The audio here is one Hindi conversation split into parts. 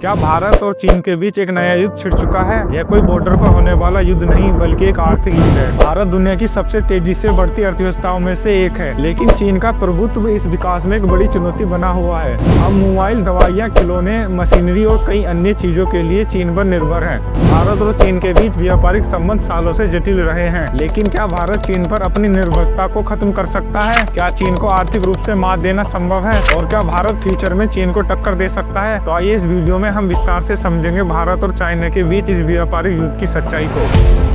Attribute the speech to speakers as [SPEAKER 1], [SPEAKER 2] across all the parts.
[SPEAKER 1] क्या भारत और चीन के बीच एक नया युद्ध छिड़ चुका है? यह कोई बॉर्डर पर होने वाला युद्ध नहीं बल्कि एक आर्थिक युद्ध है। भारत दुनिया की सबसे तेजी से बढ़ती अर्थव्यवस्थाओं में से एक है, लेकिन चीन का प्रभुत्व इस विकास में एक बड़ी चुनौती बना हुआ है। हम मोबाइल, दवाइयाँ, खिलौने, मशीनरी और कई अन्य चीजों के लिए चीन पर निर्भर है। भारत और चीन के बीच व्यापारिक संबंध सालों से जटिल रहे हैं, लेकिन क्या भारत चीन पर अपनी निर्भरता को खत्म कर सकता है? क्या चीन को आर्थिक रूप से मात देना संभव है? और क्या भारत फ्यूचर में चीन को टक्कर दे सकता है? तो आइए इस वीडियो में हम विस्तार से समझेंगे भारत और चाइना के बीच इस व्यापारिक युद्ध की सच्चाई को।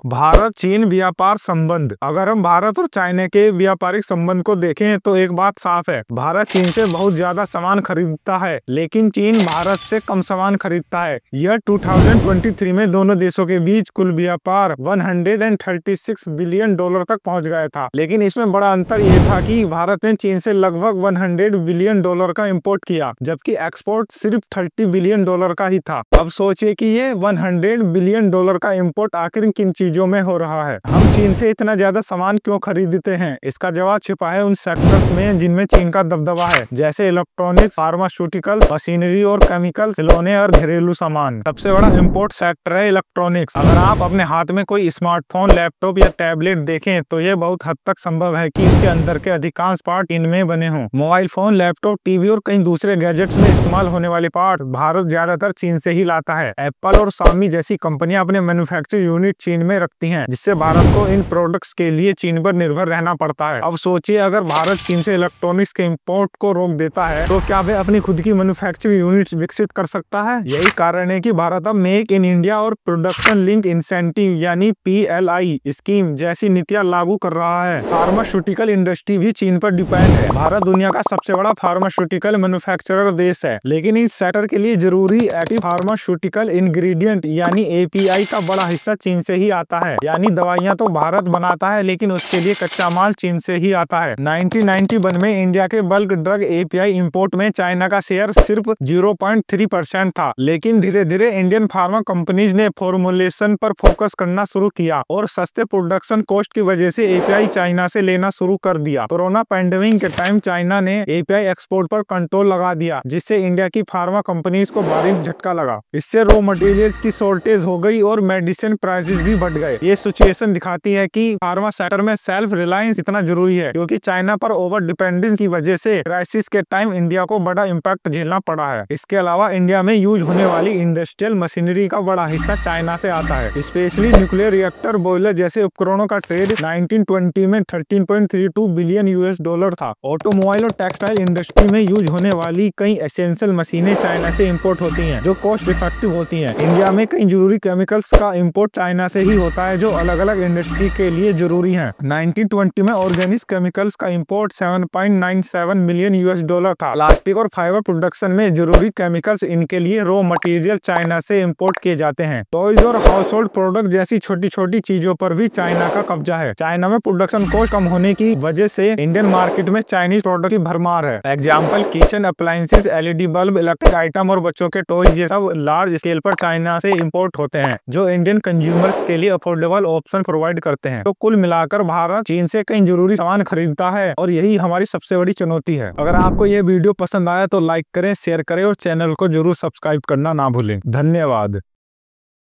[SPEAKER 1] भारत चीन व्यापार संबंध। अगर हम भारत और चाइना के व्यापारिक संबंध को देखें तो एक बात साफ है, भारत चीन से बहुत ज्यादा सामान खरीदता है, लेकिन चीन भारत से कम सामान खरीदता है। यह 2023 में दोनों देशों के बीच कुल व्यापार 136 बिलियन डॉलर तक पहुंच गया था, लेकिन इसमें बड़ा अंतर यह था कि भारत ने चीन से लगभग 100 बिलियन डॉलर का इम्पोर्ट किया, जबकि एक्सपोर्ट सिर्फ 30 बिलियन डॉलर का ही था। अब सोचिए कि ये 100 बिलियन डॉलर का इम्पोर्ट आखिर किन चीजों में हो रहा है। हम चीन से इतना ज्यादा सामान क्यों खरीदते हैं? इसका जवाब छिपा है उन सेक्टर्स में जिनमें चीन का दबदबा है, जैसे इलेक्ट्रॉनिक्स, फार्मास्यूटिकल, मशीनरी और केमिकल, खिलौने और घरेलू सामान। सबसे बड़ा इम्पोर्ट सेक्टर है इलेक्ट्रॉनिक्स। अगर आप अपने हाथ में कोई स्मार्टफोन, लैपटॉप या टैबलेट देखें तो ये बहुत हद तक संभव है कि इसके अंदर के अधिकांश पार्ट इनमें बने हों। मोबाइल फोन, लैपटॉप, टीवी और कई दूसरे गैजेट्स में इस्तेमाल होने वाले पार्ट भारत ज्यादातर चीन से ही लाता है। एप्पल और शाओमी जैसी कंपनियां अपने मैन्युफैक्चरिंग यूनिट चीन में रखती हैं, जिससे भारत को इन प्रोडक्ट्स के लिए चीन पर निर्भर रहना पड़ता है। अब सोचिए, अगर भारत चीन से इलेक्ट्रॉनिक्स के इंपोर्ट को रोक देता है तो क्या वे अपनी खुद की मैन्युफैक्चरिंग यूनिट्स विकसित कर सकता है? यही कारण है कि भारत अब मेक इन इंडिया और प्रोडक्शन लिंक इंसेंटिव यानी PLI स्कीम जैसी नीतियां लागू कर रहा है। फार्मास्यूटिकल इंडस्ट्री भी चीन पर डिपेंड है। भारत दुनिया का सबसे बड़ा फार्मास्यूटिकल मैन्युफैक्चरर देश है, लेकिन इस सेक्टर के लिए जरूरी एक्टिव फार्मास्यूटिकल इंग्रेडिएंट यानी API का बड़ा हिस्सा चीन से ही आता है। यानी दवाइयां तो भारत बनाता है, लेकिन उसके लिए कच्चा माल चीन से ही आता है। 1991 में इंडिया के बल्क ड्रग API इंपोर्ट में चाइना का शेयर सिर्फ 0.3% था, लेकिन धीरे धीरे इंडियन फार्मा कंपनीज ने फॉर्मुलेशन पर फोकस करना शुरू किया और सस्ते प्रोडक्शन कॉस्ट की वजह से API चाइना से लेना शुरू कर दिया। कोरोना पैंडेमिक के टाइम चाइना ने API एक्सपोर्ट पर कंट्रोल लगा दिया, जिससे इंडिया की फार्मा कंपनीज को भारी झटका लगा। इससे रॉ मटेरियल्स की शॉर्टेज हो गई और मेडिसिन प्राइसेस भी बढ़ गए। ये सिचुएशन दिखाती है कि फार्मा सेक्टर में सेल्फ रिलायंस इतना जरूरी है, क्योंकि चाइना पर ओवर डिपेंडेंस की वजह से क्राइसिस के टाइम इंडिया को बड़ा इम्पैक्ट झेलना पड़ा है। इसके अलावा इंडिया में यूज होने वाली इंडस्ट्रियल मशीनरी का बड़ा हिस्सा चाइना से आता है, स्पेशली न्यूक्लियर रिएक्टर, बॉयलर जैसे उपकरणों का ट्रेड 1920 में 13.32 बिलियन US डॉलर था। ऑटोमोबाइल और टेक्सटाइल इंडस्ट्री में यूज होने वाली कई एसेंशियल मशीनें चाइना से इम्पोर्ट होती हैं, जो कॉस्ट इफेक्टिव होती हैं। इंडिया में कई जरूरी केमिकल्स का इम्पोर्ट चाइना से ही होता है, जो अलग अलग इंडस्ट्री के लिए जरूरी हैं। 1920 में ऑर्गेनिक केमिकल्स का इंपोर्ट 7.97 मिलियन US डॉलर था। प्लास्टिक और फाइबर प्रोडक्शन में जरूरी केमिकल्स, इनके लिए रॉ मटेरियल चाइना से इंपोर्ट किए जाते हैं। टॉयज और हाउस होल्ड प्रोडक्ट जैसी छोटी छोटी चीजों पर भी चाइना का कब्जा है। चाइना में प्रोडक्शन कॉस्ट कम होने की वजह से इंडियन मार्केट में चाइनीज प्रोडक्ट की भरमार है। Example, kitchen appliances, LED bulb, electric item और बच्चों के टॉयज, ये सब लार्ज स्केल पर चाइना से इंपोर्ट होते हैं, जो इंडियन कंज्यूमर्स के लिए अफोर्डेबल ऑप्शन प्रोवाइड करते हैं। तो कुल मिलाकर भारत चीन से कई जरूरी सामान खरीदता है, और यही हमारी सबसे बड़ी चुनौती है। अगर आपको ये वीडियो पसंद आया तो लाइक करें, शेयर करें और चैनल को जरूर सब्सक्राइब करना ना भूलें। धन्यवाद।